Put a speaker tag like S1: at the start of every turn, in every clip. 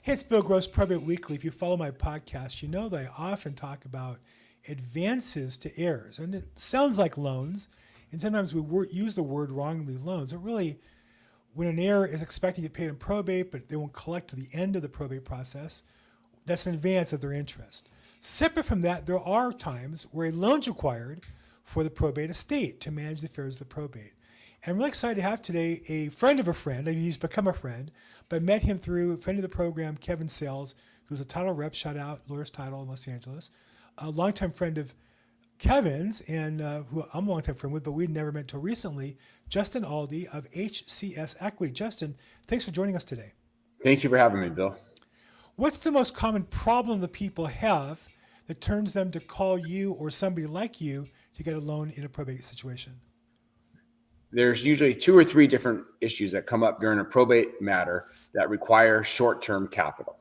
S1: Hey, it's Bill Gross, Probate Weekly. If you follow my podcast, you know that I often talk about advances to heirs. And it sounds like loans, and sometimes we use the word wrongly, loans. But really, when an heir is expecting to get paid in probate, but they won't collect to the end of the probate process, that's an advance of their interest. Separate from that, there are times where a loan's required for the probate estate to manage the affairs of the probate. And I'm really excited to have today a friend of a friend. I mean, he's become a friend, but I met him through a friend of the program, Kevin Sales, who's a title rep, shout out, lawyer's title in Los Angeles, a longtime friend of Kevin's, and who I'm a longtime friend with, but we'd never met until recently, Justin Aldi of HCS Equity. Justin, thanks for joining us today.
S2: Thank you for having me, Bill.
S1: What's the most common problem that people have that turns them to call you or somebody like you to get a loan in a probate situation?
S2: There's usually 2 or 3 different issues that come up during a probate matter that require short-term capital.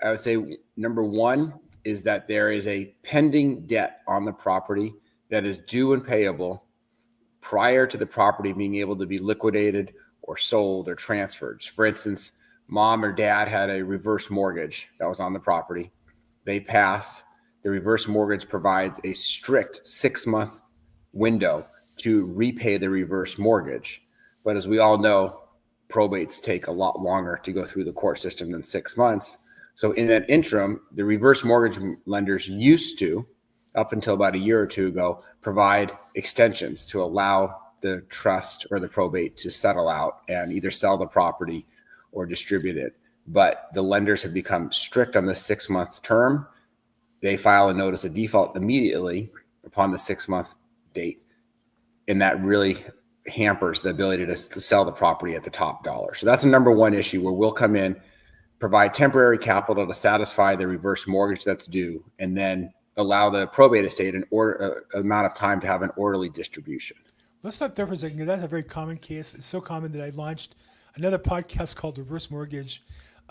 S2: I would say number 1 is that there is a pending debt on the property that is due and payable prior to the property being able to be liquidated or sold or transferred. For instance, mom or dad had a reverse mortgage that was on the property. They pass. The reverse mortgage provides a strict 6-month window to repay the reverse mortgage. But as we all know, probates take a lot longer to go through the court system than 6 months. So in that interim, the reverse mortgage lenders used to, up until about a year or 2 ago, provide extensions to allow the trust or the probate to settle out and either sell the property or distribute it. But the lenders have become strict on the 6-month term. They file a notice of default immediately upon the 6-month date. And that really hampers the ability to sell the property at the top dollar. So that's a number 1 issue where we'll come in, provide temporary capital to satisfy the reverse mortgage that's due, and then allow the probate estate an amount of time to have an orderly distribution.
S1: Let's stop there for a second. That's a very common case. It's so common that I launched another podcast called Reverse Mortgage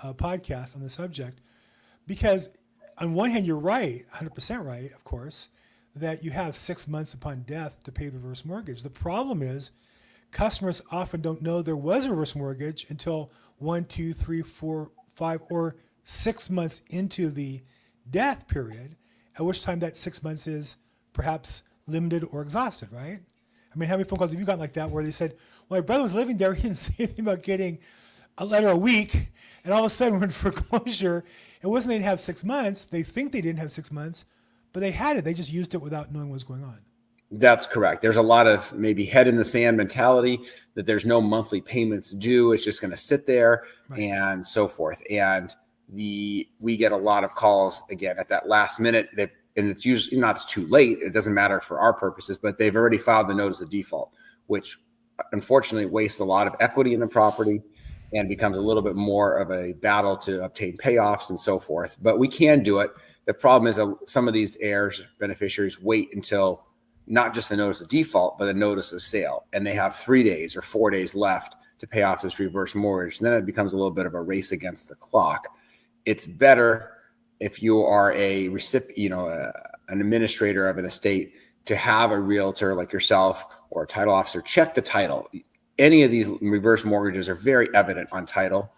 S1: Podcast on the subject. Because on one hand, you're right, 100% right, of course, that you have 6 months upon death to pay the reverse mortgage. The problem is customers often don't know there was a reverse mortgage until 1, 2, 3, 4, 5, or 6 months into the death period, at which time that 6 months is perhaps limited or exhausted, right? I mean, how many phone calls have you gotten like that where they said, well, my brother was living there, he didn't say anything about getting a letter a week, and all of a sudden we're in foreclosure. It wasn't they didn't have 6 months. They think they didn't have 6 months, but they had it. They just used it without knowing what was going on.
S2: That's correct. There's a lot of maybe head in the sand mentality that there's no monthly payments due. It's just going to sit there, right, and so forth. And we get a lot of calls again at that last minute. And it's usually not, it's too late. It doesn't matter for our purposes, but they've already filed the notice of default, which unfortunately wastes a lot of equity in the property and becomes a little bit more of a battle to obtain payoffs and so forth. But we can do it. The problem is some of these heirs, beneficiaries, wait until not just the notice of default, but the notice of sale. And they have 3 days or 4 days left to pay off this reverse mortgage. And then it becomes a little bit of a race against the clock. It's better if you are a recipient, an administrator of an estate, to have a realtor like yourself or a title officer check the title. Any of these reverse mortgages are very evident on title.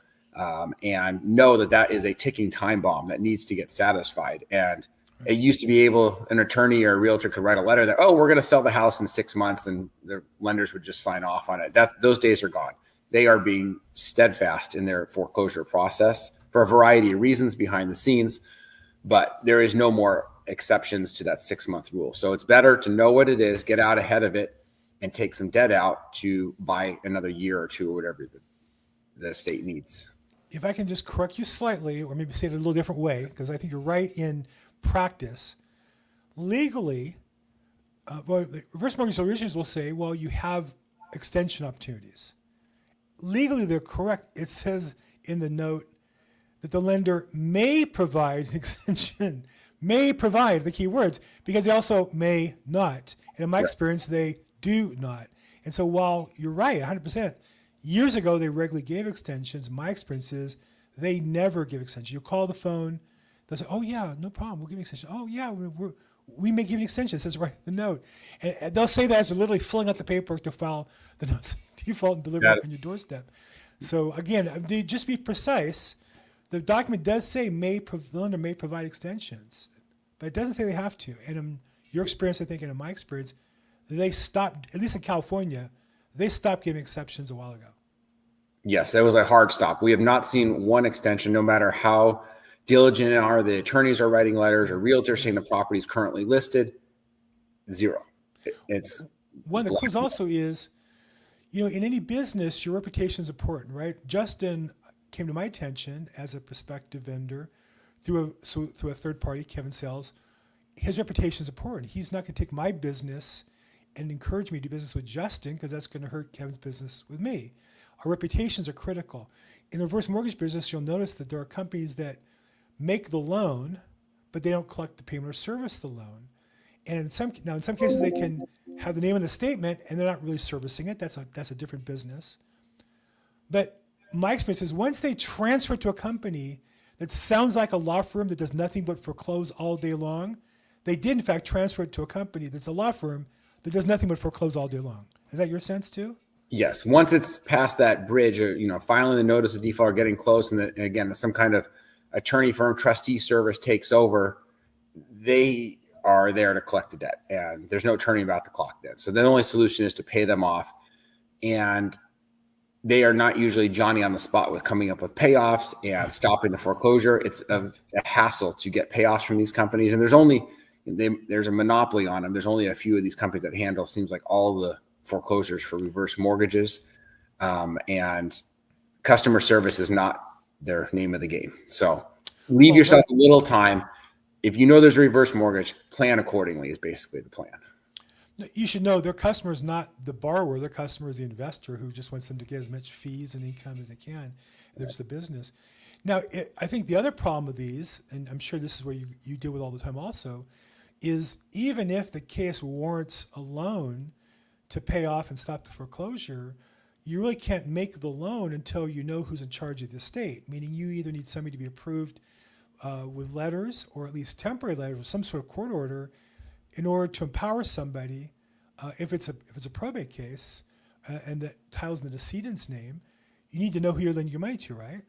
S2: And know that is a ticking time bomb that needs to get satisfied. And it used to be an attorney or a realtor could write a letter that, we're going to sell the house in 6 months, and the lenders would just sign off on it. Those days are gone. They are being steadfast in their foreclosure process for a variety of reasons behind the scenes, but there is no more exceptions to that 6-month rule. So it's better to know what it is, get out ahead of it, and take some debt out to buy another year or 2 or whatever the estate needs.
S1: If I can just correct you slightly, or maybe say it a little different way, because I think you're right in practice. Legally, reverse mortgage solutions will say, well, you have extension opportunities. Legally, they're correct. It says in the note that the lender may provide an extension, may provide the key words, because they also may not. And in my experience, they do not. And so while you're right, 100%, years ago, they regularly gave extensions. My experience is they never give extensions. You call the phone, they'll say, oh, yeah, no problem. We'll give you an extension. Oh, yeah, we may give you an extension. It says right in the note. And they'll say that as they're literally filling out the paperwork to file the notice of default and deliver it on your doorstep. So, again, just be precise. the document does say the lender may provide extensions, but it doesn't say they have to. And in your experience, I think, and in my experience, they stopped, at least in California, they stopped giving exceptions a while ago.
S2: Yes, it was a hard stop. We have not seen one extension, no matter how diligent the attorneys are writing letters or realtors saying the property is currently listed. Zero. It's
S1: one of the clues also is, in any business, your reputation is important, right? Justin came to my attention as a prospective vendor through a third party, Kevin Sales. His reputation is important. He's not going to take my business and encourage me to do business with Justin, because that's going to hurt Kevin's business with me. Our reputations are critical. In the reverse mortgage business, you'll notice that there are companies that make the loan, but they don't collect the payment or service the loan. And in some cases, they can have the name in the statement and they're not really servicing it. That's a different business. But my experience is, once they transfer it to a company that sounds like a law firm that does nothing but foreclose all day long, they did in fact transfer it to a company that's a law firm that does nothing but foreclose all day long. Is that your sense too?
S2: Yes. Once it's past that bridge, or filing the notice of default, or getting close, and again, some kind of attorney firm trustee service takes over, they are there to collect the debt, and there's no turning back the clock then. So the only solution is to pay them off, and they are not usually Johnny on the spot with coming up with payoffs and stopping the foreclosure. It's a hassle to get payoffs from these companies, and there's a monopoly on them. There's only a few of these companies that handle, seems like, all the foreclosures for reverse mortgages, and customer service is not their name of the game. So leave yourself a little time. If you know there's a reverse mortgage, plan accordingly is basically the plan.
S1: You should know their customer is not the borrower. Their customer is the investor who just wants them to get as much fees and income as they can. There's the business. Now, I think the other problem with these, and I'm sure this is where you deal with all the time also, is even if the case warrants a loan to pay off and stop the foreclosure, you really can't make the loan until you know who's in charge of the estate, meaning you either need somebody to be approved with letters, or at least temporary letters, or some sort of court order, in order to empower somebody. If it's a probate case and the title's in the decedent's name, you need to know who you're lending your money to, right?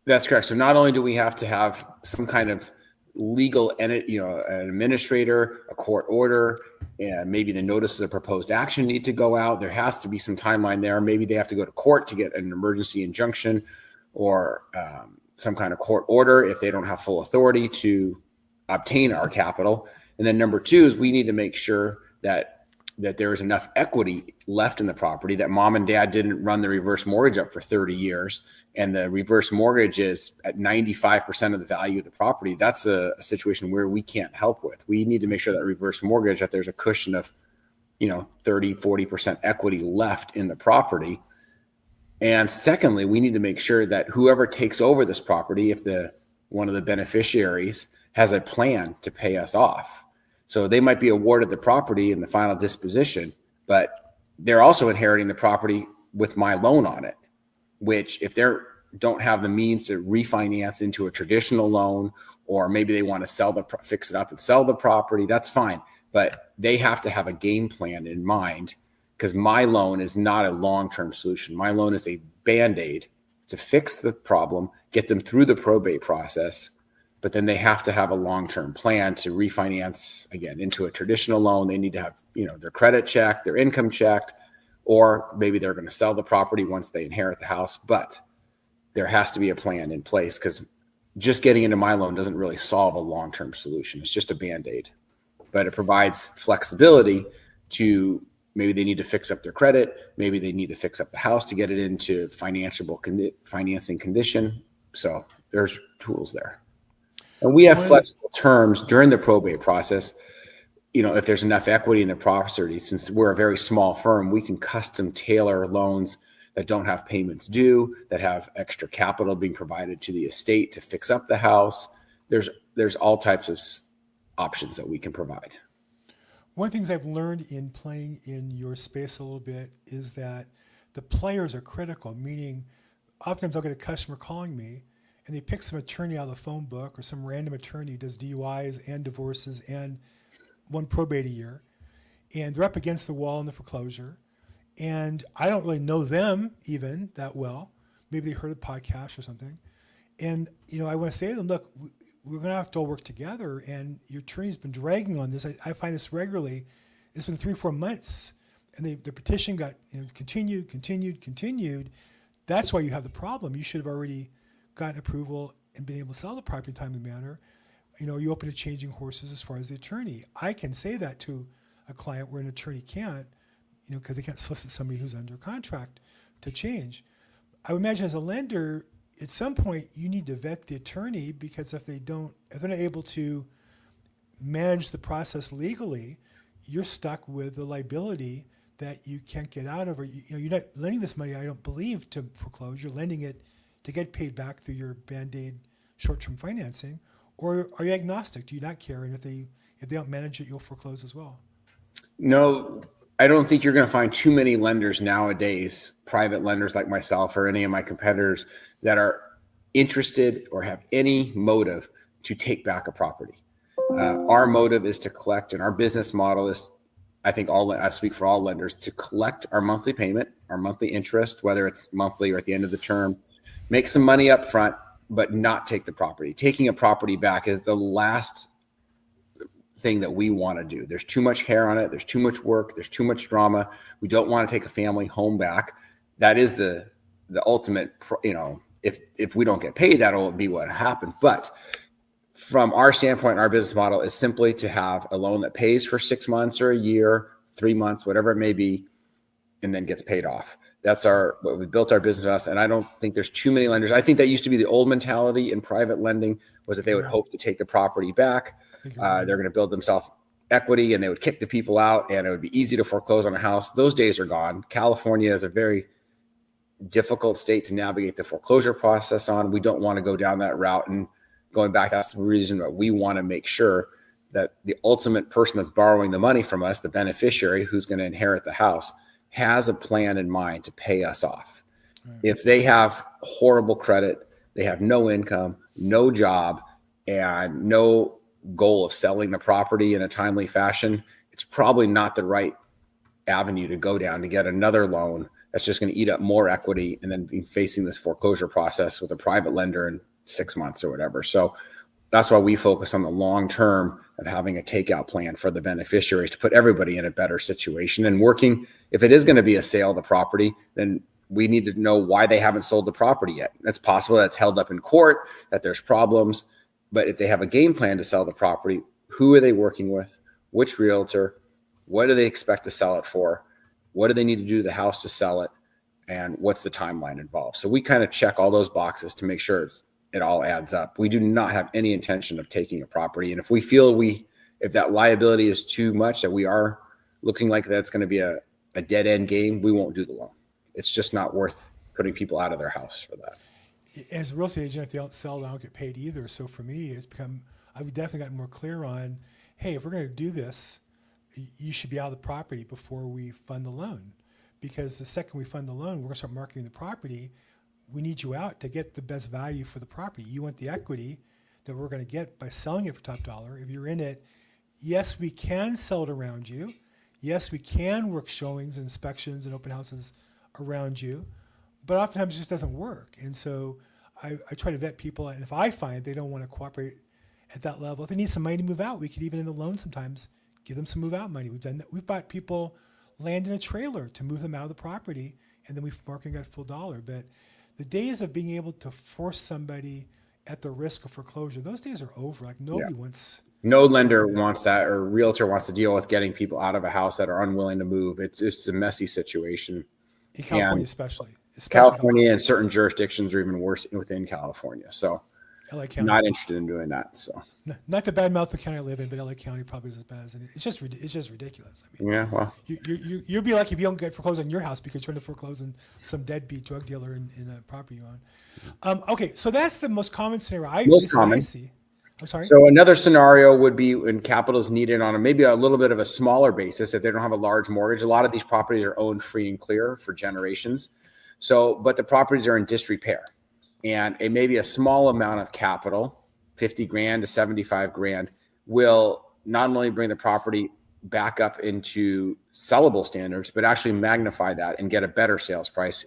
S2: That's correct. So not only do we have to have some kind of legal entity, an administrator, a court order, and maybe the notices of proposed action need to go out. There has to be some timeline there. Maybe they have to go to court to get an emergency injunction, or some kind of court order if they don't have full authority to obtain our capital. And then number two is, we need to make sure that there is enough equity left in the property, that mom and dad didn't run the reverse mortgage up for 30 years and the reverse mortgage is at 95% of the value of the property. That's a situation where we can't help with. We need to make sure that reverse mortgage, that there's a cushion of 30, 40% equity left in the property. And secondly, we need to make sure that whoever takes over this property, if one of the beneficiaries has a plan to pay us off. So they might be awarded the property in the final disposition, but they're also inheriting the property with my loan on it, which if they don't have the means to refinance into a traditional loan, or maybe they want to fix it up and sell the property, that's fine. But they have to have a game plan in mind, because my loan is not a long-term solution. My loan is a Band-Aid to fix the problem, get them through the probate process, but then they have to have a long-term plan to refinance again into a traditional loan. They need to have, their credit checked, their income checked, or maybe they're going to sell the property once they inherit the house. But there has to be a plan in place, because just getting into my loan doesn't really solve a long-term solution. It's just a Band-Aid, but it provides flexibility to, maybe they need to fix up their credit. Maybe they need to fix up the house to get it into financing condition. So there's tools there. And we have flexible terms during the probate process. If there's enough equity in the property, since we're a very small firm, we can custom tailor loans that don't have payments due, that have extra capital being provided to the estate to fix up the house. There's all types of options that we can provide.
S1: One of the things I've learned in playing in your space a little bit is that the players are critical, meaning oftentimes I'll get a customer calling me and they pick some attorney out of the phone book, or some random attorney who does DUIs and divorces and one probate a year, and they're up against the wall in the foreclosure, and I don't really know them even that well. Maybe they heard a podcast or something, And, I want to say to them, look, we're going to have to all work together. And your attorney's been dragging on this. I find this regularly. It's been 3-4 months. And the petition got continued. That's why you have the problem. You should have already gotten approval and been able to sell the property in a timely manner. You open to changing horses as far as the attorney. I can say that to a client where an attorney can't, because they can't solicit somebody who's under contract to change. I would imagine as a lender, at some point you need to vet the attorney, because if they're not able to manage the process legally, you're stuck with the liability that you can't get out of. Or you're not lending this money, I don't believe, to foreclose. You're lending it to get paid back through your Band-Aid short-term financing. Or are you agnostic? Do you not care? And if they don't manage it, you'll foreclose as well?
S2: No, I don't think you're going to find too many lenders nowadays, private lenders like myself or any of my competitors, that are interested or have any motive to take back a property. Our motive is to collect, and our business model is, I think I speak for all lenders, to collect our monthly payment, our monthly interest, whether it's monthly or at the end of the term, make some money up front, but not take the property. Taking a property back is the last thing that we want to do. There's too much hair on it. There's too much work. There's too much drama. We don't want to take a family home back. That is the ultimate, if we don't get paid, that'll be what happened. But from our standpoint, our business model is simply to have a loan that pays for 6 months or a year, 3 months, whatever it may be, and then gets paid off. That's what we built our business on. And I don't think there's too many lenders. I think that used to be the old mentality in private lending, was that they would hope to take the property back. They're going to build themselves equity, and they would kick the people out, and it would be easy to foreclose on a house. Those days are gone. California is a very difficult state to navigate the foreclosure process on. We don't want to go down that route. And going back, that's the reason that we want to make sure that the ultimate person that's borrowing the money from us, the beneficiary who's going to inherit the house, has a plan in mind to pay us off. Right. If they have horrible credit, they have no income, no job, and no goal of selling the property in a timely fashion, it's probably not the right avenue to go down to get another loan that's just going to eat up more equity and then be facing this foreclosure process with a private lender in 6 months or whatever. So that's why we focus on the long term of having a takeout plan for the beneficiaries to put everybody in a better situation, and working. If it is going to be a sale of the property, then we need to know why they haven't sold the property yet. It's possible that it's held up in court, that there's problems. But if they have a game plan to sell the property, who are they working with? Which realtor? What do they expect to sell it for? What do they need to do to the house to sell it? And what's the timeline involved? So we kind of check all those boxes to make sure it all adds up. We do not have any intention of taking a property. And if we feel if that liability is too much, that we are looking like that's going to be a dead end game, we won't do the loan. It's just not worth putting people out of their house for that.
S1: As a real estate agent, if they don't sell, they don't get paid either. So for me, I've definitely gotten more clear on, hey, if we're going to do this, you should be out of the property before we fund the loan. Because the second we fund the loan, we're going to start marketing the property. We need you out to get the best value for the property. You want the equity that we're going to get by selling it for top dollar. If you're in it, yes, we can sell it around you. Yes, we can work showings and inspections and open houses around you. But oftentimes it just doesn't work. And so I try to vet people. And if I find they don't want to cooperate at that level, if they need some money to move out, we could even in the loan sometimes give them some move out money. We've done that. We've bought people land in a trailer to move them out of the property, and then we've marketed at full dollar. But the days of being able to force somebody at the risk of foreclosure, those days are over. Like nobody wants.
S2: No lender wants that, or realtor wants to deal with getting people out of a house that are unwilling to move. It's a messy situation.
S1: In California, especially
S2: California and certain jurisdictions are even worse within California. So
S1: LA County.
S2: Not interested in doing that. So
S1: not to badmouth the county I live in, but LA County probably is as bad as it. It's just ridiculous. I mean,
S2: yeah, well,
S1: you'll be lucky if you don't get foreclosed on your house because you're trying to foreclose on some deadbeat drug dealer in a property you own. Okay, so that's the most common scenario. I see. I'm sorry.
S2: So another scenario would be when capital is needed on maybe a little bit of a smaller basis. If they don't have a large mortgage, a lot of these properties are owned free and clear for generations. So, but the properties are in disrepair, and it may be a small amount of capital, 50 grand to 75 grand, will not only bring the property back up into sellable standards, but actually magnify that and get a better sales price.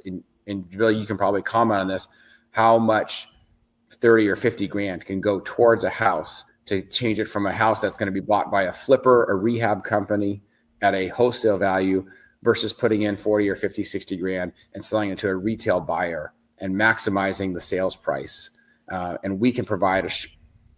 S2: And Bill, you can probably comment on this, how much 30 or 50 grand can go towards a house to change it from a house that's going to be bought by a flipper, a rehab company at a wholesale value versus putting in 40 or 50, 60 grand and selling it to a retail buyer and maximizing the sales price. And we can provide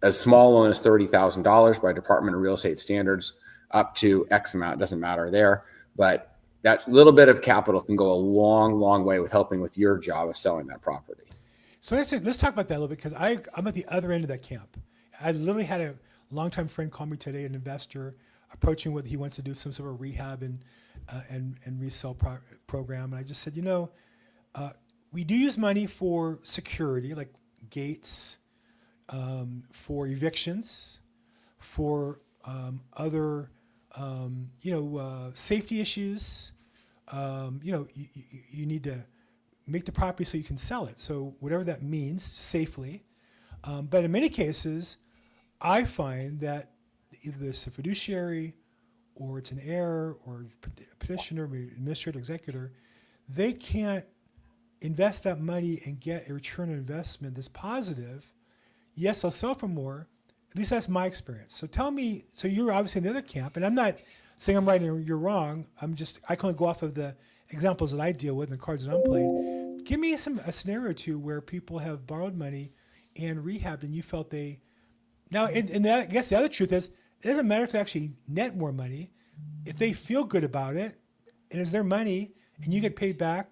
S2: a small loan as $30,000 by Department of Real Estate standards up to X amount. It doesn't matter there, but that little bit of capital can go a long, long way with helping with your job of selling that property.
S1: So let's talk about that a little bit, because I'm at the other end of that camp. I literally had a longtime friend call me today, an investor, approaching whether he wants to do some sort of rehab and resale program. And I just said, we do use money for security, like gates, for evictions, for other, safety issues. You need to make the property so you can sell it. So whatever that means safely. But in many cases, I find that either it's a fiduciary or it's an heir or petitioner, administrator, executor, they can't invest that money and get a return on investment that's positive. Yes, I'll sell for more. At least that's my experience. So tell me, so you're obviously in the other camp, and I'm not saying I'm right and you're wrong. I can only go off of the examples that I deal with and the cards that I'm played. Give me a scenario or two where people have borrowed money and rehabbed, and you felt I guess the other truth is, it doesn't matter if they actually net more money. If they feel good about it, and it's their money, and you get paid back,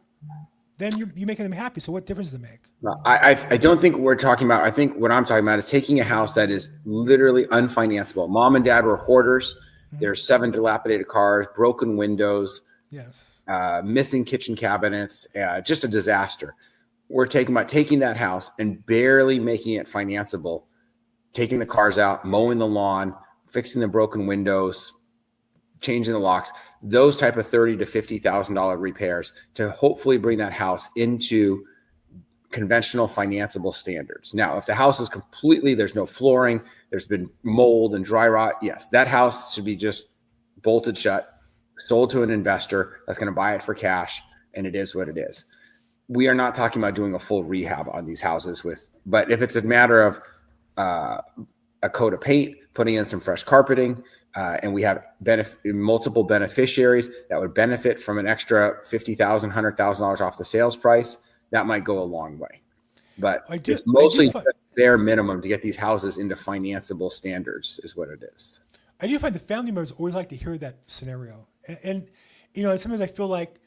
S1: then you're making them happy. So what difference does it make?
S2: No, I don't think we're talking about, I think what I'm talking about is taking a house that is literally unfinanceable. Mom and dad were hoarders. Mm-hmm. There's 7 dilapidated cars, broken windows,
S1: yes,
S2: missing kitchen cabinets, just a disaster. We're taking that house and barely making it financeable, taking the cars out, mowing the lawn, fixing the broken windows, changing the locks, those type of $30,000 to $50,000 repairs to hopefully bring that house into conventional financeable standards. Now, if the house is completely, there's no flooring, there's been mold and dry rot, yes, that house should be just bolted shut, sold to an investor that's going to buy it for cash, and it is what it is. We are not talking about doing a full rehab on these houses but if it's a matter of a coat of paint, putting in some fresh carpeting, and we have multiple beneficiaries that would benefit from an extra $50,000, $100,000 off the sales price, that might go a long way. But it's mostly the bare minimum to get these houses into financeable standards is what it is.
S1: I do find the family members always like to hear that scenario. And sometimes I feel like,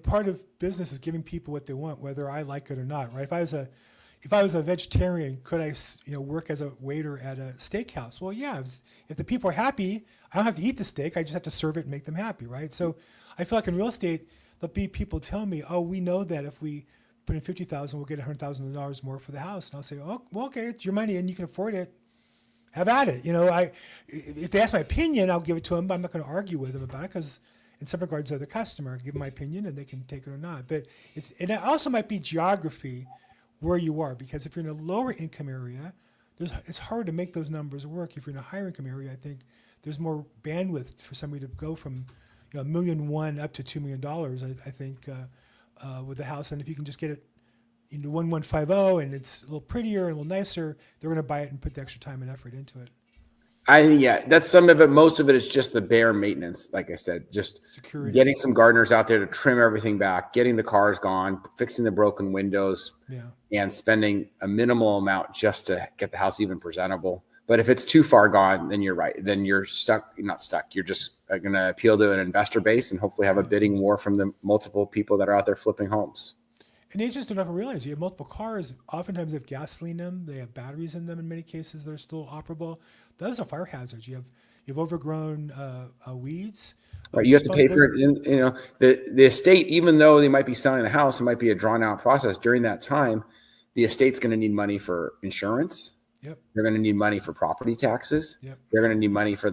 S1: part of business is giving people what they want, whether I like it or not, right? If I was a vegetarian, could I, work as a waiter at a steakhouse? Well, yeah. If the people are happy, I don't have to eat the steak. I just have to serve it and make them happy, right? So I feel like in real estate, there'll be people tell me, "Oh, we know that if we put in $50,000, we'll get $100,000 more for the house." And I'll say, "Oh, well, okay, it's your money and you can afford it. Have at it." If they ask my opinion, I'll give it to them, but I'm not going to argue with them about it because, in some regards, they're the customer. I give them my opinion and they can take it or not. But it also might be geography where you are, because if you're in a lower income area, it's hard to make those numbers work. If you're in a higher income area, I think there's more bandwidth for somebody to go from $1.1 million up to $2 million. I think with the house, and if you can just get it into 1150 and it's a little prettier and a little nicer, they're going to buy it and put the extra time and effort into it.
S2: I think, that's some of it. Most of it is just the bare maintenance. Like I said, just security, getting some gardeners out there to trim everything back, getting the cars gone, fixing the broken windows, and spending a minimal amount just to get the house even presentable. But if it's too far gone, then you're right. Then you're stuck. You're not stuck. You're just going to appeal to an investor base and hopefully have a bidding war from the multiple people that are out there flipping homes.
S1: And agents don't ever realize you have multiple cars. Oftentimes they have gasoline in them. They have batteries in them in many cases that are still operable. Those are fire hazards. You have overgrown weeds.
S2: Right, you have to pay for it. The estate, even though they might be selling the house, it might be a drawn out process. During that time, the estate's going to need money for insurance.
S1: Yep.
S2: They're going to need money for property taxes.
S1: Yep.
S2: They're going to need money for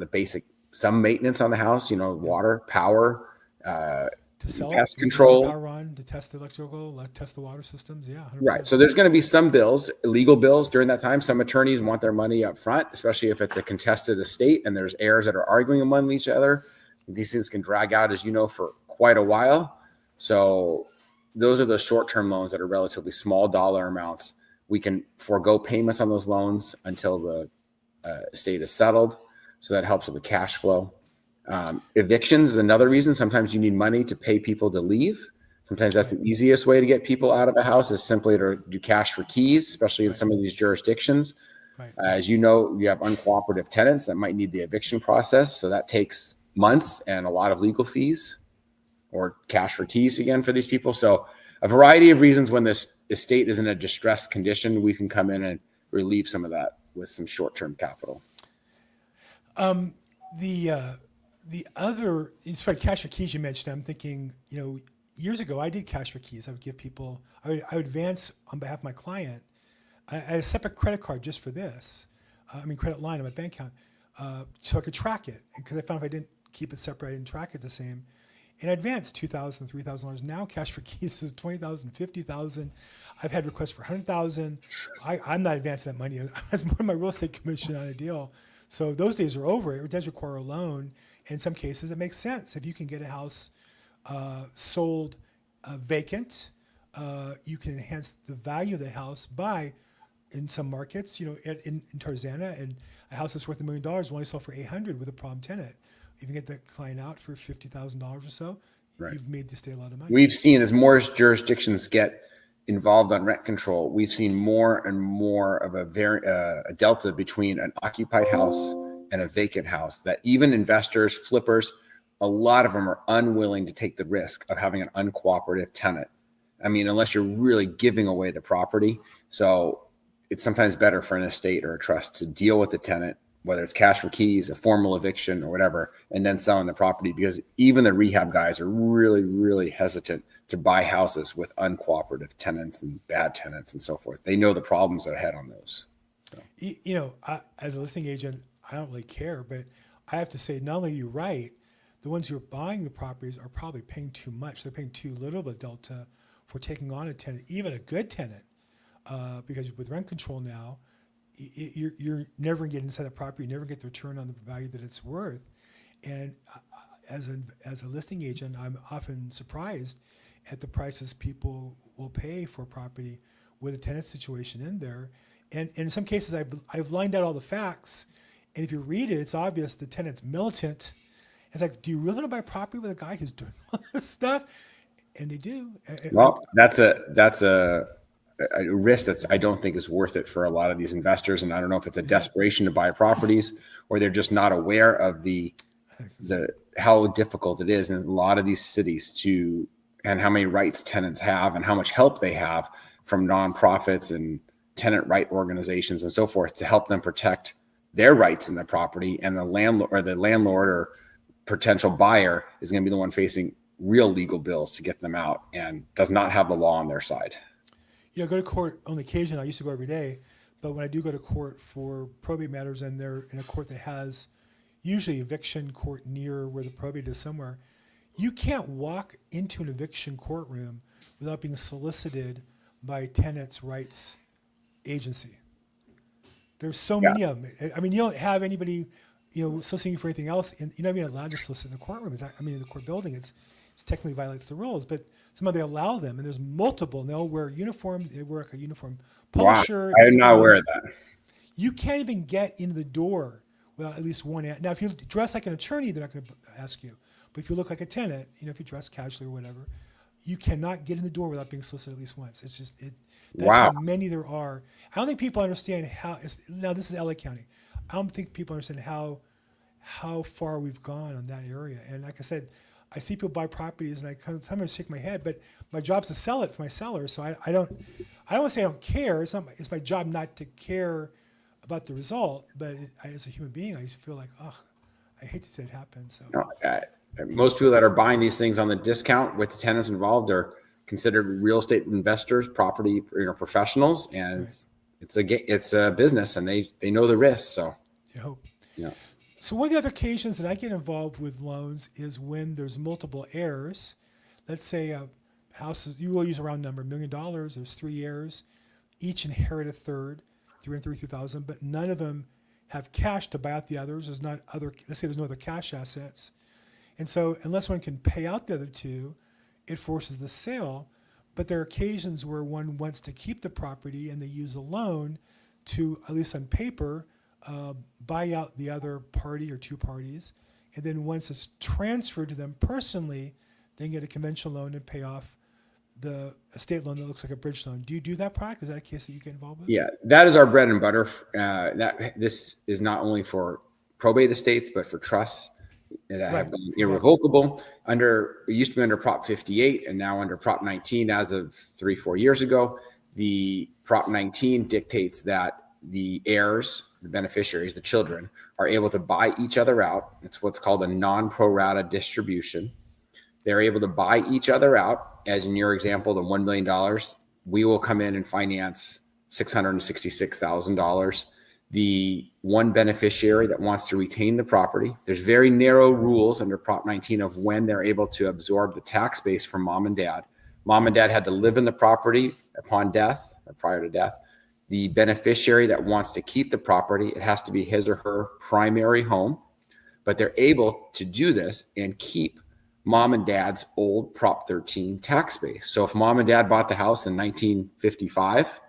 S2: some maintenance on the house. Water, power,
S1: to sell
S2: pest control,
S1: power on, to test the electrical, test the water systems. Yeah. 100%.
S2: Right. So there's going to be some bills, legal bills during that time. Some attorneys want their money up front, especially if it's a contested estate and there's heirs that are arguing among each other. These things can drag out, as you know, for quite a while. So those are the short-term loans that are relatively small dollar amounts we can forego payments on those loans until the estate is settled. So that helps with the cash flow. Evictions is another reason. Sometimes you need money to pay people to leave. Sometimes that's the easiest way to get people out of a house is simply to do cash for keys, especially in some of these jurisdictions.
S1: Right.
S2: As you know, you have uncooperative tenants that might need the eviction process. So that takes months and a lot of legal fees, or cash for keys again for these people. So a variety of reasons when this estate is in a distressed condition, we can come in and relieve some of that with some short-term capital.
S1: The other, it's like cash for keys you mentioned. I'm thinking, years ago I did cash for keys. I would give people, I would advance on behalf of my client. I had a separate credit card just for this. Credit line on my bank account, so I could track it. Because I found if I didn't keep it separate, I didn't track it the same. And I advanced $2,000, $3,000. Now cash for keys is $20,000, $50,000. I've had requests for $100,000. I'm not advancing that money. That's more of my real estate commission on a deal. So those days are over. It does require a loan. In some cases, it makes sense. If you can get a house sold vacant, you can enhance the value of the house by, in some markets, in Tarzana, and a house that's worth $1 million will only sell for $800,000 with a problem tenant. If you get the client out for $50,000 or so, you've made the state a lot of money.
S2: We've seen as more jurisdictions get involved on rent control, we've seen more and more of a delta between an occupied house and a vacant house, that even investors, flippers, a lot of them are unwilling to take the risk of having an uncooperative tenant. Unless you're really giving away the property. So it's sometimes better for an estate or a trust to deal with the tenant, whether it's cash for keys, a formal eviction or whatever, and then selling the property, because even the rehab guys are really, really hesitant to buy houses with uncooperative tenants and bad tenants and so forth. They know the problems that are ahead on those. So.
S1: As a listing agent, I don't really care, but I have to say, not only are you right, the ones who are buying the properties are probably paying too much. They're paying too little of a delta for taking on a tenant, even a good tenant, because with rent control now, you're never going to get inside the property. You never get the return on the value that it's worth. And as a listing agent, I'm often surprised at the prices people will pay for property with a tenant situation in there. And in some cases, I've lined out all the facts. And if you read it, it's obvious the tenant's militant. It's like, do you really want to buy property with a guy who's doing all this stuff? And they do.
S2: Well, that's a risk that's, I don't think, is worth it for a lot of these investors. And I don't know if it's a desperation to buy properties, or they're just not aware of the how difficult it is in a lot of these cities and how many rights tenants have and how much help they have from nonprofits and tenant right organizations and so forth to help them protect their rights in the property. And the landlord or potential buyer is going to be the one facing real legal bills to get them out and does not have the law on their side.
S1: Go to court on occasion. I used to go every day, but when I do go to court for probate matters, and they're in a court that has usually eviction court near where the probate is somewhere, you can't walk into an eviction courtroom without being solicited by tenants' rights agency. There's so many of them. You don't have anybody, soliciting you for anything else. And you're not even allowed to solicit in the courtroom. In the court building, it's technically violates the rules, but somehow they allow them, and there's multiple, and they all wear uniform. They wear like a uniform polo shirt.
S2: I am not aware of that.
S1: You can't even get into the door without at least one. Now, if you dress like an attorney, they're not going to ask you. But if you look like a tenant, if you dress casually or whatever, you cannot get in the door without being solicited at least once. It's just that's how many there are. I don't think people understand how. Now this is LA County. I don't think people understand how far we've gone on that area. And like I said, I see people buy properties, and I sometimes shake my head. But my job's to sell it for my seller, so I don't want to say I don't care. It's my job not to care about the result. But as a human being, I just feel like, I hate to see it happen. So.
S2: Most people that are buying these things on the discount with the tenants involved are considered real estate investors, property professionals, and it's a business, and they know the risks. So
S1: So one of the other occasions that I get involved with loans is when there's multiple heirs. Let's say a house you will use a round number, $1 million. There's 3 heirs, each inherit a third, $332,000, but none of them have cash to buy out the others. Let's say there's no other cash assets. And so unless one can pay out the other two, it forces the sale. but there are occasions where one wants to keep the property and they use a loan to, at least on paper, buy out the other party or two parties. And then once it's transferred to them personally, they can get a conventional loan and pay off the estate loan that looks like a bridge loan. Do you do that product? Is that a case that you get involved with?
S2: Yeah, that is our bread and butter. This is not only for probate estates, but for trusts that have been irrevocable. It used to be under Prop 58 and now under Prop 19 as of 3-4 years ago. The Prop 19 dictates that the heirs, the beneficiaries, the children, are able to buy each other out. It's what's called a non-pro rata distribution. They're able to buy each other out. As in your example, the $1 million, we will come in and finance $666,000. The one beneficiary that wants to retain the property, there's very narrow rules under Prop 19 of when they're able to absorb the tax base from mom and dad. Mom and dad had to live in the property upon death or prior to death. The beneficiary that wants to keep the property, it has to be his or her primary home, but they're able to do this and keep mom and dad's old Prop 13 tax base. So if mom and dad bought the house in 1955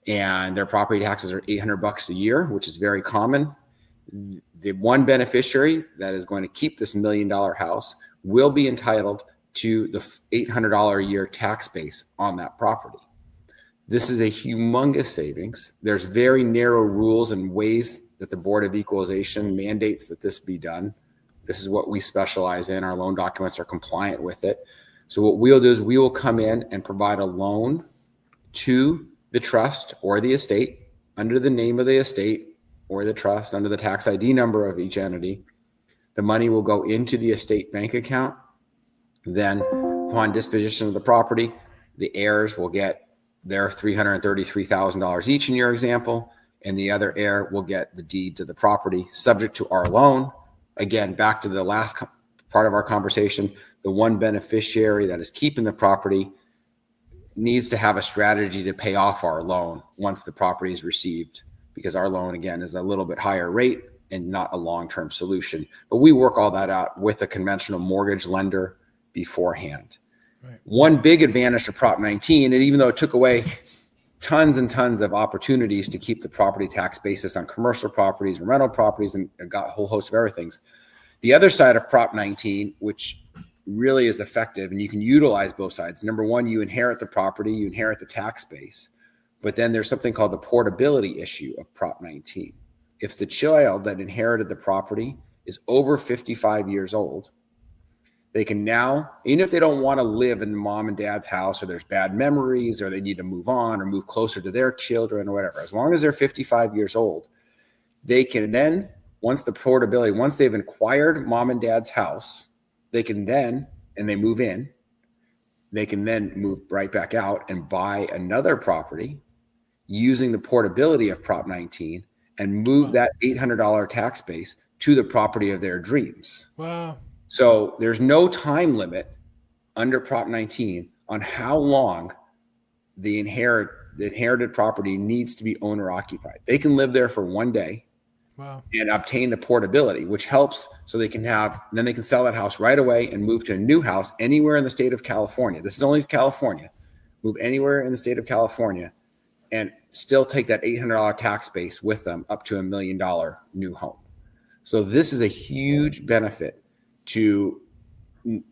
S2: and their property taxes are $800 a year, which is very common, the one beneficiary that is going to keep this $1 million house will be entitled to the $800 a year tax base on that property. This is a humongous savings. There's very narrow rules and ways that the Board of Equalization mandates that this be done. This is what we specialize in. Our loan documents are compliant with it. So what we'll do is we will come in and provide a loan to the trust or the estate under the name of the estate or the trust, under the tax ID number of each entity. The money will go into the estate bank account. Then upon disposition of the property, the heirs will get their $333,000 each in your example, and the other heir will get the deed to the property subject to our loan. Again, back to the last part of our conversation, the one beneficiary that is keeping the property needs to have a strategy to pay off our loan once the property is received, because our loan, again, is a little bit higher rate and not a long-term solution. But we work all that out with a conventional mortgage lender beforehand. Right. One big advantage to Prop 19, and even though it took away tons and tons of opportunities to keep the property tax basis on commercial properties and rental properties and got a whole host of other things, the other side of Prop 19, which really is effective and you can utilize both sides. Number one, you inherit the property, you inherit the tax base, but then there's something called the portability issue of Prop 19. If the child that inherited the property is over 55 years old, they can now, even if they don't want to live in the mom and dad's house, or there's bad memories, or they need to move on or move closer to their children or whatever, as long as they're 55 years old, they can then, once they've acquired mom and dad's house, they can then, and they move in, they can then move right back out and buy another property using the portability of Prop 19 and move that $800 tax base to the property of their dreams.
S1: Wow.
S2: So there's no time limit under Prop 19 on how long the inherited property needs to be owner occupied. They can live there for one day.
S1: Wow.
S2: And obtain the portability, which helps so they can sell that house right away and move to a new house anywhere in the state of California. This is only California. Move anywhere in the state of California and still take that $800 tax base with them up to $1 million new home. So this is a huge benefit to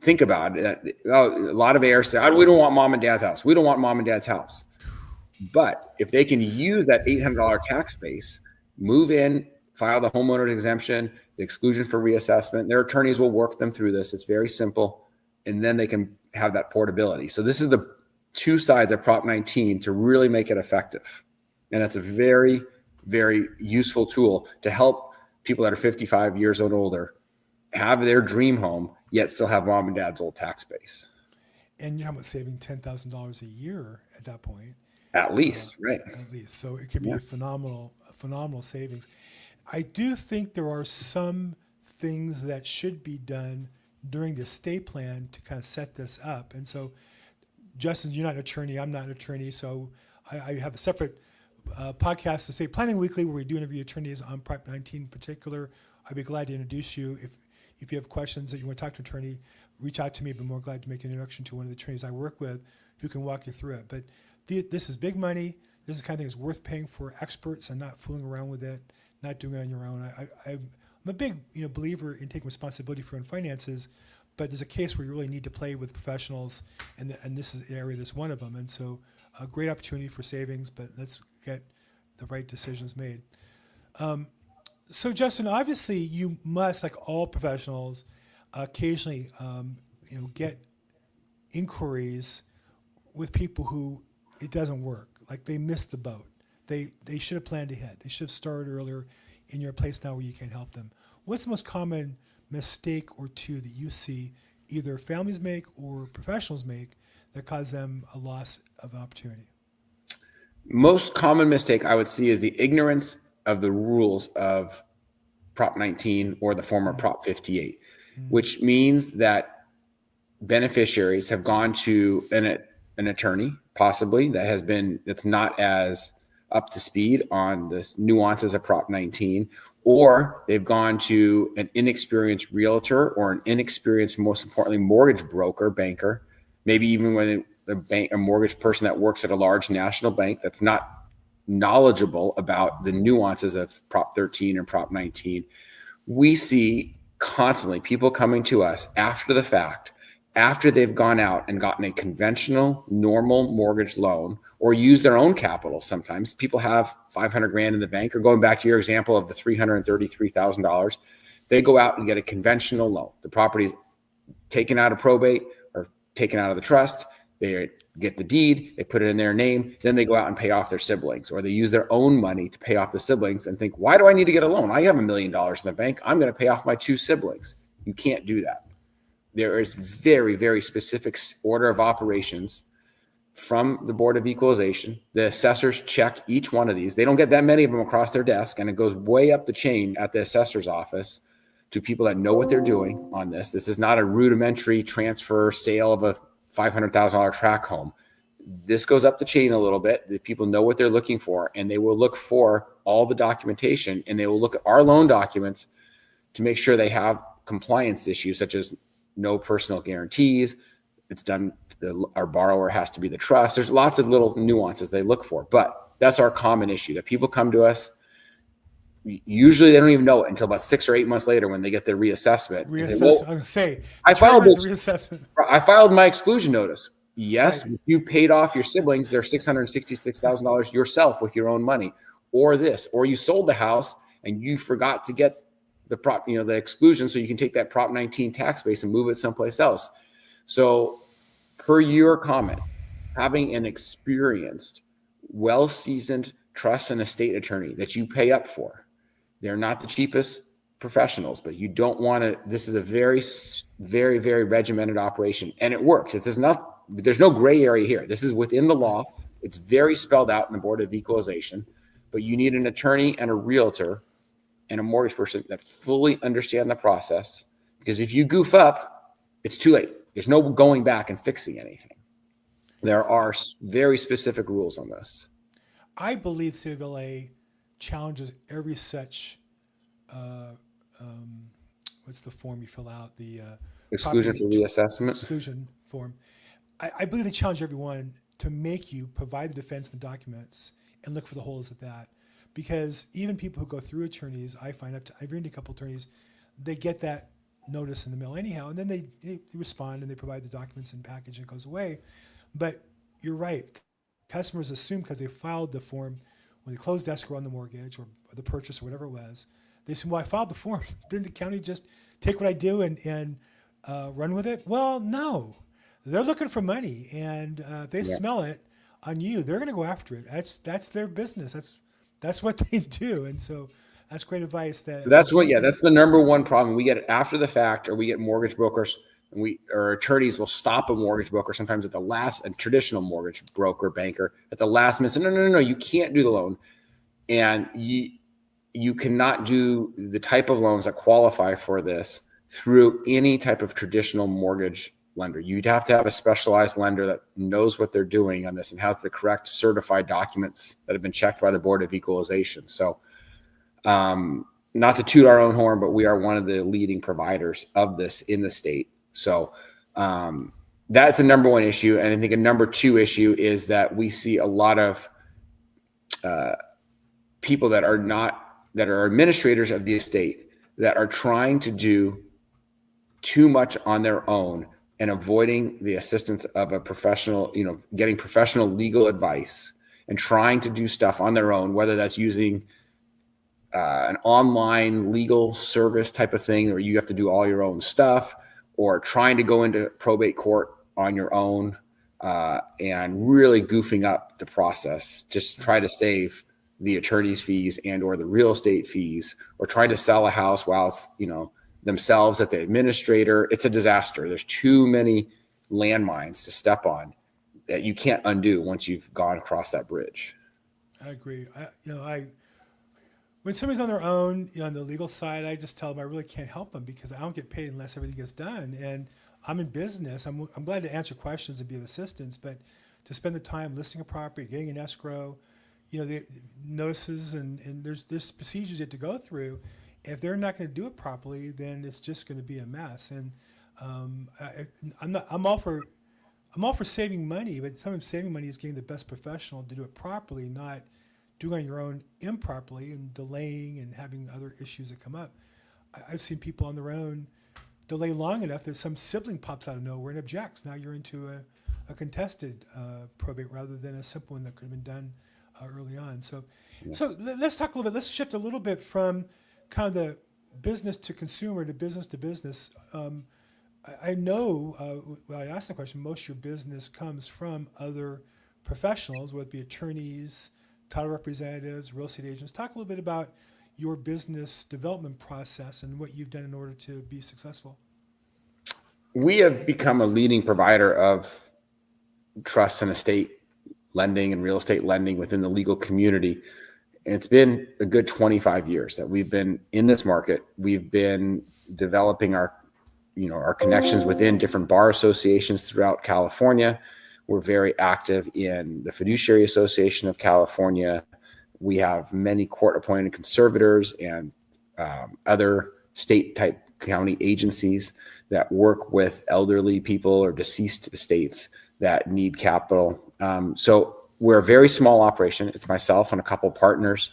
S2: think about. A lot of heirs say, we don't want mom and dad's house. We don't want mom and dad's house. But if they can use that $800 tax base, move in, file the homeowner exemption, the exclusion for reassessment, their attorneys will work them through this. It's very simple. And then they can have that portability. So this is the two sides of Prop 19 to really make it effective. And that's a very, very useful tool to help people that are 55 years old and older have their dream home, yet still have mom and dad's old tax base.
S1: And you're saving $10,000 a year at that point.
S2: At least, right.
S1: At least. So it could be a phenomenal savings. I do think there are some things that should be done during the estate plan to kind of set this up. And so, Justin, you're not an attorney. I'm not an attorney. So I have a separate podcast, Estate Planning Weekly, where we do interview attorneys on Prop 19 in particular. I'd be glad to introduce you. If you have questions that you want to talk to an attorney, reach out to me. I'd be more glad to make an introduction to one of the attorneys I work with who can walk you through it. But this is big money. This is the kind of thing that's worth paying for experts and not fooling around with it, not doing it on your own. I'm a big believer in taking responsibility for your own finances, but there's a case where you really need to play with professionals, and this is the area that's one of them. And so a great opportunity for savings, but let's get the right decisions made. So Justin, obviously you must, like all professionals, occasionally get inquiries with people who it doesn't work, like they missed the boat. They should have planned ahead. They should have started earlier, in your place now where you can help them. What's the most common mistake or two that you see either families make or professionals make that cause them a loss of opportunity?
S2: Most common mistake I would see is the ignorance of the rules of Prop 19 or the former Prop 58, which means that beneficiaries have gone to an attorney, possibly that's not as up to speed on the nuances of Prop 19, or they've gone to an inexperienced realtor or an inexperienced, most importantly, mortgage broker, banker, maybe even when a mortgage person that works at a large national bank that's not knowledgeable about the nuances of Prop 13 and Prop 19. We see constantly people coming to us after the fact, after they've gone out and gotten a conventional, normal mortgage loan or use their own capital. Sometimes people have 500 grand in the bank, or going back to your example of the $333,000, they go out and get a conventional loan. The property's taken out of probate or taken out of the trust. They get the deed, they put it in their name, then they go out and pay off their siblings, or they use their own money to pay off the siblings and think, why do I need to get a loan? I have $1 million in the bank. I'm going to pay off my 2 siblings. You can't do that. There is very, very specific order of operations from the Board of Equalization. The assessors check each one of these. They don't get that many of them across their desk, and it goes way up the chain at the assessor's office to people that know what they're doing on this. This is not a rudimentary transfer sale of a $500,000 tract home. This goes up the chain a little bit. The people know what they're looking for, and they will look for all the documentation, and they will look at our loan documents to make sure they have compliance issues, such as no personal guarantees. It's done. Our borrower has to be the trust. There's lots of little nuances they look for, but that's our common issue, that people come to us. Usually they don't even know it until about 6 or 8 months later when they get their reassessment.
S1: I
S2: filed my exclusion notice. Yes, right. You paid off your siblings their $666,000 yourself with your own money, or you sold the house and you forgot to get the exclusion, so you can take that Prop 19 tax base and move it someplace else. So, per your comment, having an experienced, well-seasoned trust and estate attorney that you pay up for. They're not the cheapest professionals, but you don't want to. This is a very, very, very regimented operation, and it works. There's no gray area here. This is within the law. It's very spelled out in the Board of Equalization, but you need an attorney and a realtor and a mortgage person that fully understand the process, because if you goof up, it's too late. There's no going back and fixing anything. There are very specific rules on this.
S1: I believe City of LA challenges every such, what's the form you fill out? The
S2: exclusion for reassessment.
S1: Exclusion form. I believe they challenge everyone to make you provide the defense and the documents and look for the holes at that. Because even people who go through attorneys, I've read a couple attorneys, they get that notice in the mail anyhow, and then they respond and they provide the documents and package and it goes away. But you're right. Customers assume because they filed the form when they closed escrow on the mortgage or the purchase or whatever it was, they assume, well, I filed the form. Didn't the county just take what I do and run with it? Well, no. They're looking for money, and if they smell it on you, they're going to go after it. That's their business. That's what they do. And so that's great advice. That's
S2: the number one problem. We get it after the fact, or we get mortgage brokers or attorneys will stop a mortgage broker sometimes at the last, a traditional mortgage broker, banker at the last minute. Say, no, you can't do the loan. And you cannot do the type of loans that qualify for this through any type of traditional mortgage lender. You'd have to have a specialized lender that knows what they're doing on this and has the correct certified documents that have been checked by the Board of Equalization. So, not to toot our own horn, but we are one of the leading providers of this in the state. So, that's a number one issue. And I think a number two issue is that we see a lot of people that are administrators of the estate that are trying to do too much on their own and avoiding the assistance of a professional, getting professional legal advice and trying to do stuff on their own, whether that's using an online legal service type of thing where you have to do all your own stuff, or trying to go into probate court on your own, and really goofing up the process. Just try to save the attorney's fees and or the real estate fees, or trying to sell a house while it's, themselves at the administrator. It's a disaster. There's too many landmines to step on that you can't undo once you've gone across that bridge.
S1: I agree. When somebody's on their own, on the legal side, I just tell them I really can't help them because I don't get paid unless everything gets done. And I'm in business. I'm glad to answer questions and be of assistance, but to spend the time listing a property, getting an escrow, the notices, and there's procedures you have to go through. If they're not going to do it properly, then it's just going to be a mess. And I'm all for saving money, but sometimes saving money is getting the best professional to do it properly, not doing on your own improperly and delaying and having other issues that come up. I've seen people on their own delay long enough that some sibling pops out of nowhere and objects. Now you're into a contested probate rather than a simple one that could have been done early on. So let's talk a little bit. Let's shift a little bit from kind of the business to consumer to business. I know, when I asked the question, most of your business comes from other professionals, whether it be attorneys, title representatives, real estate agents. Talk a little bit about your business development process and what you've done in order to be successful.
S2: We have become a leading provider of trust and estate lending and real estate lending within the legal community. And it's been a good 25 years that we've been in this market. We've been developing our connections within different bar associations throughout California. We're very active in the Fiduciary Association of California. We have many court-appointed conservators and other state-type county agencies that work with elderly people or deceased estates that need capital. So we're a very small operation. It's myself and a couple partners.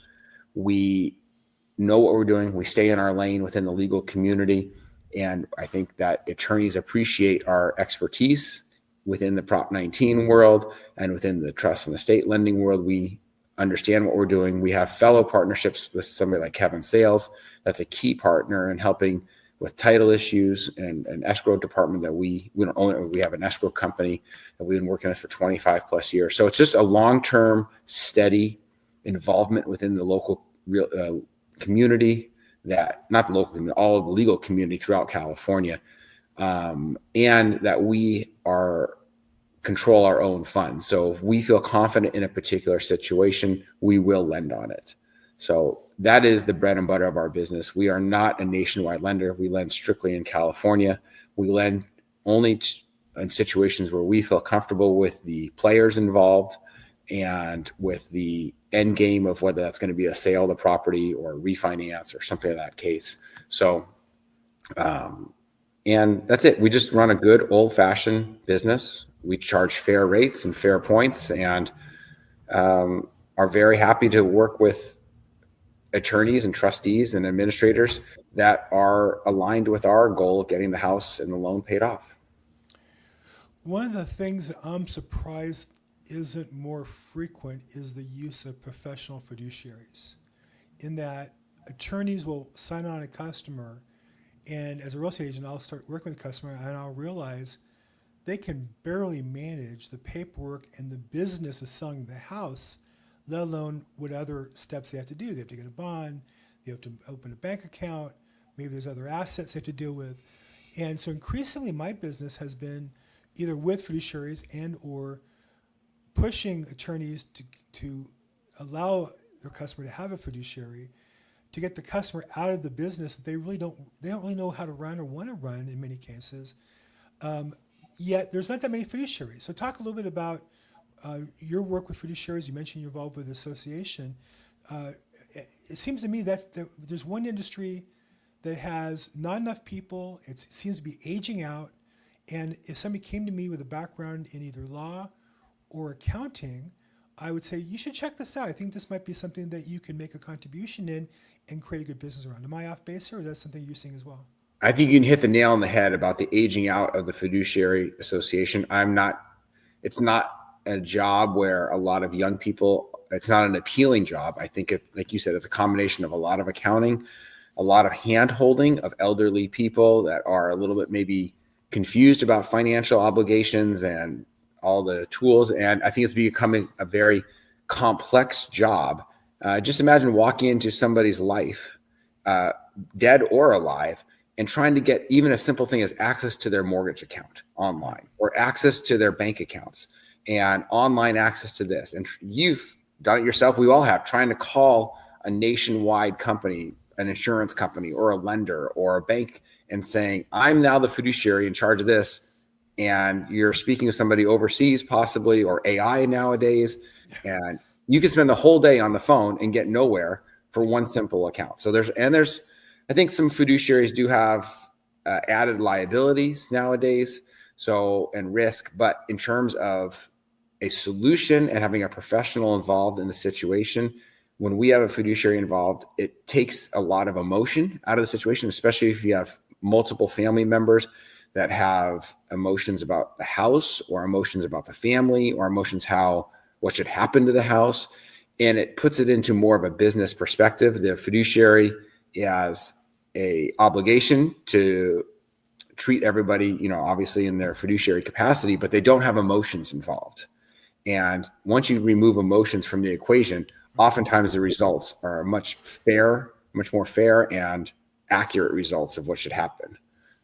S2: We know what we're doing. We stay in our lane within the legal community. And I think that attorneys appreciate our expertise within the Prop 19 world and within the trust and estate lending world. We understand what we're doing. We have fellow partnerships with somebody like Kevin Sales. That's a key partner in helping with title issues and an escrow department that we don't own it. We have an escrow company that we've been working with for 25 plus years. So it's just a long-term, steady involvement within the local real community, that not the local community, all of the legal community throughout California, and that we control our own funds. So if we feel confident in a particular situation, we will lend on it. So that is the bread and butter of our business. We are not a nationwide lender. We lend strictly in California. We lend only in situations where we feel comfortable with the players involved and with the end game of whether that's going to be a sale of the property or refinance or something of that case. So, and that's it. We just run a good old-fashioned business. We charge fair rates and fair points, and are very happy to work with attorneys and trustees and administrators that are aligned with our goal of getting the house and the loan paid off.
S1: One of the things that I'm surprised isn't more frequent is the use of professional fiduciaries, in that attorneys will sign on a customer, and as a real estate agent, I'll start working with the customer and I'll realize they can barely manage the paperwork and the business of selling the house, let alone what other steps they have to do. They have to get a bond, they have to open a bank account, maybe there's other assets they have to deal with. And so increasingly my business has been either with fiduciaries and or pushing attorneys to allow their customer to have a fiduciary, to get the customer out of the business that they don't really know how to run or want to run in many cases. Yet there's not that many fiduciaries. So talk a little bit about your work with fiduciaries. You mentioned you're involved with the association. It seems to me that there's one industry that has not enough people. It seems to be aging out, And if somebody came to me with a background in either law or accounting, I would say, you should check this out. I think this might be something that you can make a contribution in and create a good business around. Am I off base here, or is that something you're seeing as well?
S2: I think you can hit the nail on the head about the aging out of the fiduciary association. It's not a job where a lot of young people, it's not an appealing job. I think like you said, it's a combination of a lot of accounting, a lot of hand holding of elderly people that are a little bit maybe confused about financial obligations and all the tools. And I think it's becoming a very complex job. Just imagine walking into somebody's life, dead or alive, and trying to get even a simple thing as access to their mortgage account online, or access to their bank accounts, and online access to this. And you've done it yourself. We all have, trying to call a nationwide company, an insurance company or a lender or a bank, and saying, I'm now the fiduciary in charge of this. And you're speaking with somebody overseas possibly, or AI nowadays. And you can spend the whole day on the phone and get nowhere for one simple account. So there's I think some fiduciaries do have added liabilities nowadays, and risk. But in terms of a solution and having a professional involved in the situation, when we have a fiduciary involved, it takes a lot of emotion out of the situation, especially if you have multiple family members that have emotions about the house, or emotions about the family, or emotions what should happen to the house. And it puts it into more of a business perspective. The fiduciary has a obligation to treat everybody, obviously in their fiduciary capacity, but they don't have emotions involved. And once you remove emotions from the equation, oftentimes the results are much more fair and accurate results of what should happen.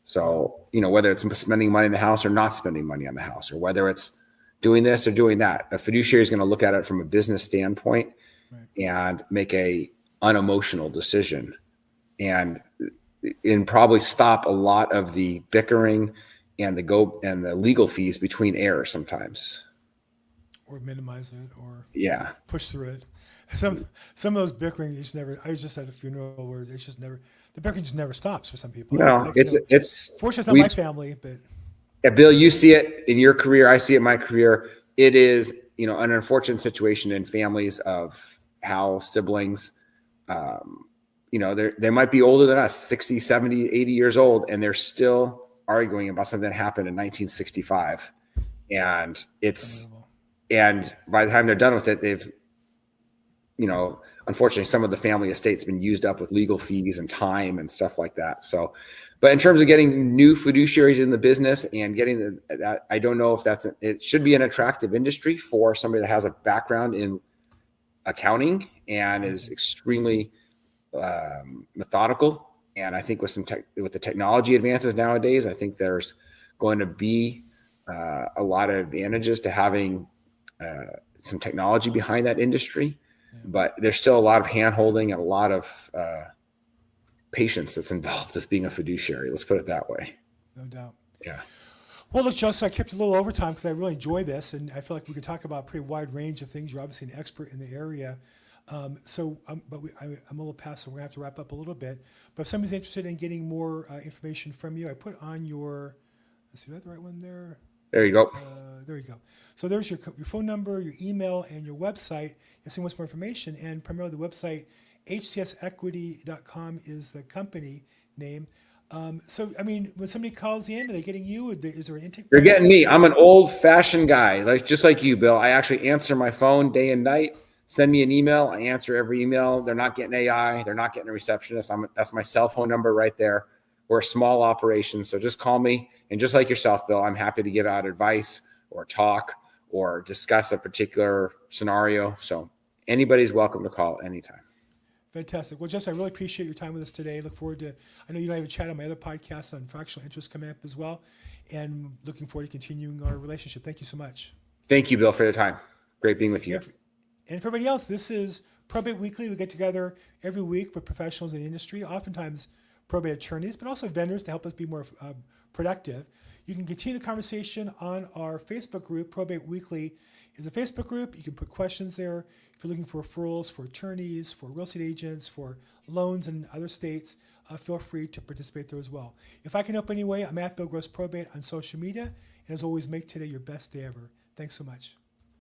S2: So, whether it's spending money in the house or not spending money on the house, or whether it's doing this or doing that, a fiduciary is going to look at it from a business standpoint, right, and make a unemotional decision, and probably stop a lot of the bickering and the legal fees between heirs sometimes,
S1: or minimize it, or push through it. Some of those bickering, I was just at a funeral where the bickering just never stops for some people.
S2: No, it's
S1: fortunately not my family, but
S2: yeah, Bill, you see it in your career. I see it in my career. It is, an unfortunate situation in families of how siblings, they might be older than us, 60, 70, 80 years old, and they're still arguing about something that happened in 1965. And and by the time they're done with it, they've, unfortunately, some of the family estate's been used up with legal fees and time and stuff like that. So, but in terms of getting new fiduciaries in the business and getting that, I don't know if it should be an attractive industry for somebody that has a background in accounting and is extremely methodical. And I think with with the technology advances nowadays, I think there's going to be a lot of advantages to having some technology behind that industry. But there's still a lot of hand-holding and a lot of patience that's involved as being a fiduciary. Let's put it that way.
S1: No doubt.
S2: Yeah.
S1: Well, look, Justin, I kept a little overtime because I really enjoy this, and I feel like we could talk about a pretty wide range of things. You're obviously an expert in the area. I'm a little past, so we're going to have to wrap up a little bit. But if somebody's interested in getting more information from you, I put on your, let's see, is that the right one there?
S2: There you go.
S1: There you go. So there's your phone number, your email, and your website. If someone wants more information, and primarily the website, hcsequity.com is the company name. So, when somebody calls in, are they getting you? Is there an intake?
S2: They're getting me. I'm an old-fashioned guy, just like you, Bill. I actually answer my phone day and night. Send me an email. I answer every email. They're not getting AI. They're not getting a receptionist. That's my cell phone number right there. We're a small operation, so just call me. And just like yourself, Bill, I'm happy to give out advice or talk or discuss a particular scenario. So anybody's welcome to call anytime.
S1: Fantastic. Well, Jess, I really appreciate your time with us today. Look forward to, I know you and I have a chat on my other podcast on fractional interest coming up as well. And looking forward to continuing our relationship. Thank you so much.
S2: Thank you, Bill, for your time. Great being with you.
S1: And for everybody else, this is Probate Weekly. We get together every week with professionals in the industry, oftentimes probate attorneys, but also vendors to help us be more productive. You can continue the conversation on our Facebook group. Probate Weekly is a Facebook group. You can put questions there. If you're looking for referrals for attorneys, for real estate agents, for loans in other states, feel free to participate there as well. If I can help anyway, I'm at Bill Gross Probate on social media. And as always, make today your best day ever. Thanks so much.